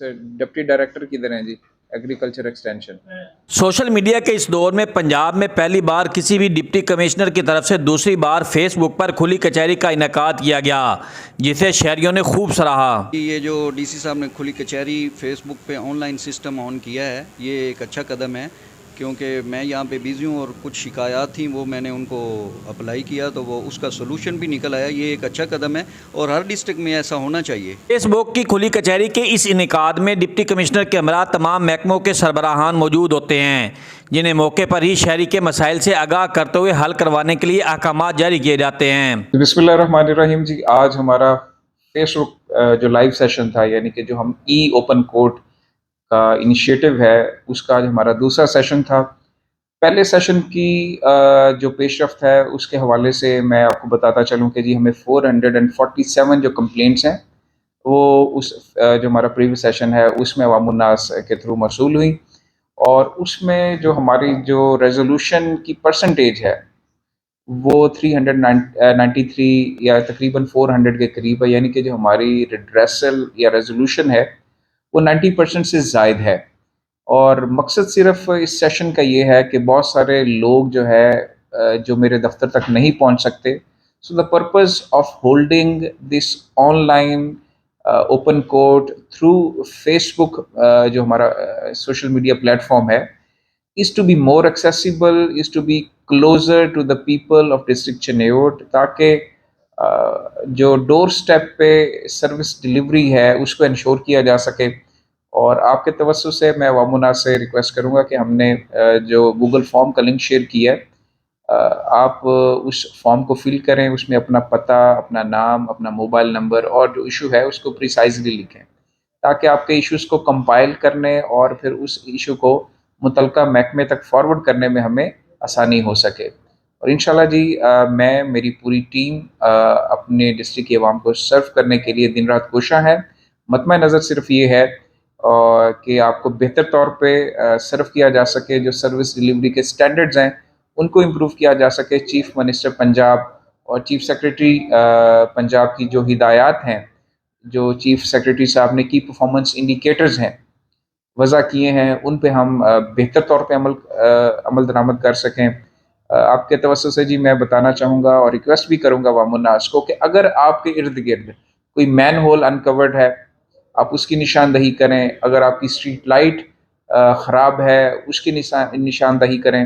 से deputy director किधर हैं जी, एग्रीकल्चर एक्सटेंशन। सोशल मीडिया के इस दौर में पंजाब में पहली बार किसी भी डिप्टी कमिश्नर की तरफ से दूसरी बार फेसबुक पर खुली कचहरी का इनेकाद किया गया, जिसे शहरियों ने खूब सराहा। ये जो डीसी साहब ने खुली कचहरी फेसबुक पे ऑनलाइन सिस्टम ऑन किया है, ये एक अच्छा कदम है, क्योंकि मैं यहाँ पे बिज़ी हूँ और कुछ शिकायत थी वो मैंने उनको अप्लाई किया तो वो उसका सोल्यूशन भी निकल आया। ये एक अच्छा कदम है और हर डिस्ट्रिक्ट में ऐसा होना चाहिए। फेसबुक की खुली कचहरी के इस इनेकाद में डिप्टी कमिश्नर के हमरा तमाम महकमों के सरबराहान मौजूद होते हैं, जिन्हें मौके पर ही शहरी के मसाइल से आगाह करते हुए हल करवाने के लिए अहकामात जारी किए जाते हैं। बिस्मिल्लाहिर्रहमानिर्रहीम जी, आज हमारा फेसबुक जो लाइव सेशन था, यानी कि जो हम ई ओपन कोर्ट का इनिशिएटिव है, उसका आज हमारा दूसरा सेशन था। पहले सेशन की जो पेशरफ्त है उसके हवाले से मैं आपको बताता चलूं कि जी हमें 447 जो कंप्लेंट्स हैं वो उस जो हमारा प्रीवियस सेशन है उसमें अवामुन्नास के थ्रू मौसूल हुई, और उसमें जो हमारी जो रेजोल्यूशन की परसेंटेज है वो 393 या तकरीबन 400 के करीब है, यानी कि जो हमारी रिड्रेसल या रेजोल्यूशन है वो 90% से ज़ायद है। और मकसद सिर्फ इस सेशन का ये है कि बहुत सारे लोग जो है जो मेरे दफ्तर तक नहीं पहुंच सकते, so the purpose of holding this online open court through Facebook, जो हमारा सोशल मीडिया प्लेटफॉर्म है, is to be more accessible, is to be closer to the people of district चनेयोट, ताकि जो डोर स्टेप पे सर्विस डिलीवरी है उसको ensure किया जा सके। और आपके तवज्जो से मैं अवामुन्नास से रिक्वेस्ट करूंगा कि हमने जो गूगल फॉर्म का लिंक शेयर किया है, आप उस फॉर्म को फिल करें, उसमें अपना पता, अपना नाम, अपना मोबाइल नंबर और जो इशू है उसको प्रिसाइजली लिखें, ताकि आपके इश्यूज़ को कंपाइल करने और फिर उस इशू को मुतलका महकमे तक फॉरवर्ड करने में हमें आसानी हो सके। और इंशाल्लाह जी मैं, मेरी पूरी टीम अपने डिस्ट्रिक्ट की आवाम को सर्व करने के लिए दिन रात कोशा है। मतमा नज़र सिर्फ ये है कि आपको बेहतर तौर पे सर्व किया जा सके, जो सर्विस डिलीवरी के स्टैंडर्ड्स हैं उनको इम्प्रूव किया जा सके। चीफ मिनिस्टर पंजाब और चीफ सेक्रेटरी पंजाब की जो हिदायत हैं, जो चीफ सेक्रेटरी साहब ने की परफॉर्मेंस इंडिकेटर्स हैं वज़ा किए हैं, उन पे हम बेहतर तौर पे अमल दरामद कर सकें। आपके तवज्जो से जी मैं बताना चाहूँगा और रिक्वेस्ट भी करूँगा अवामुन्नास को कि अगर आपके इर्द गिर्द कोई मैन होल अनकवर्ड है, आप उसकी निशानदही करें। अगर आपकी स्ट्रीट लाइट ख़राब है उसकी निशानदही करें।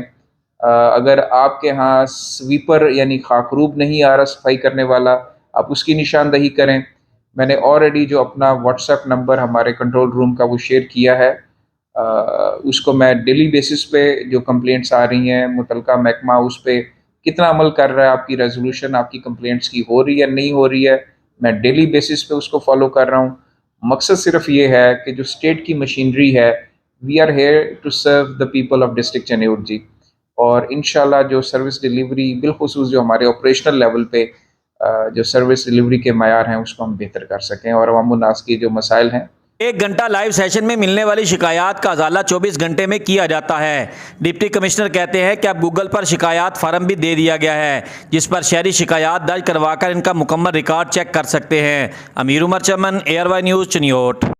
अगर आपके यहाँ स्वीपर यानी खाकरूब नहीं आ रहा सफाई करने वाला, आप उसकी निशानदही करें। मैंने ऑलरेडी जो अपना व्हाट्सएप नंबर हमारे कंट्रोल रूम का वो शेयर किया है, उसको मैं डेली बेसिस पे जो कंप्लेंट्स आ रही हैं, मुतलका महकमा उस पे कितना अमल कर रहा है, आपकी रेजोल्यूशन आपकी कंप्लेंट्स की हो रही है नहीं हो रही है, मैं डेली बेसिस पे उसको फॉलो कर रहा हूँ। मकसद सिर्फ ये है कि जो स्टेट की मशीनरी है, we are here to serve the people of district Chiniot जी। और इंशाल्लाह जो सर्विस डिलीवरी बिलखुसूस जो हमारे ऑपरेशनल लेवल पे जो सर्विस डिलीवरी के मयार हैं उसको हम बेहतर कर सकें, और अवामुन्नास की जो मसाइल हैं। 1 घंटा लाइव सेशन में मिलने वाली शिकायत का अजाला 24 घंटे में किया जाता है। डिप्टी कमिश्नर कहते हैं कि अब गूगल पर शिकायत फार्म भी दे दिया गया है, जिस पर शहरी शिकायत दर्ज करवाकर इनका मुकम्मल रिकॉर्ड चेक कर सकते हैं। अमीर उमर चमन, ARY न्यूज़, चनियोट।